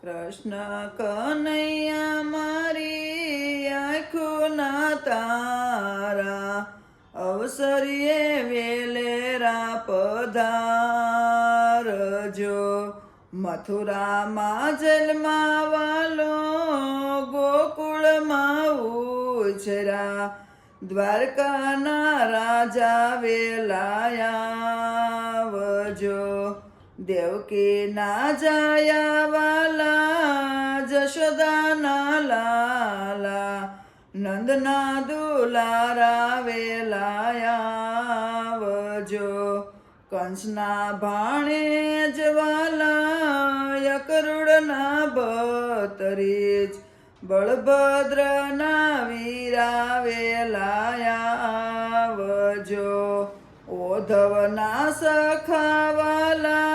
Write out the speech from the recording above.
કૃષ્ણ કનૈયા મારી આંખોના તારા, અવસરીએ વેલેરા પધારજો. મથુરામાં જન્માવાલો, ગોકુળમાં ઉછરા, દ્વારકાના રાજા વેલાયાવજો. દેવકીના જાયા વાલા, જશોદાના લાલા, નંદના દુલારા વેલાયાવજો. કંસના ભાણેજ વાલા, યકરુડના ભતરીજ, બળભદ્રના વીરા વેલાયાવજો. ઓધવના સખા વાલા,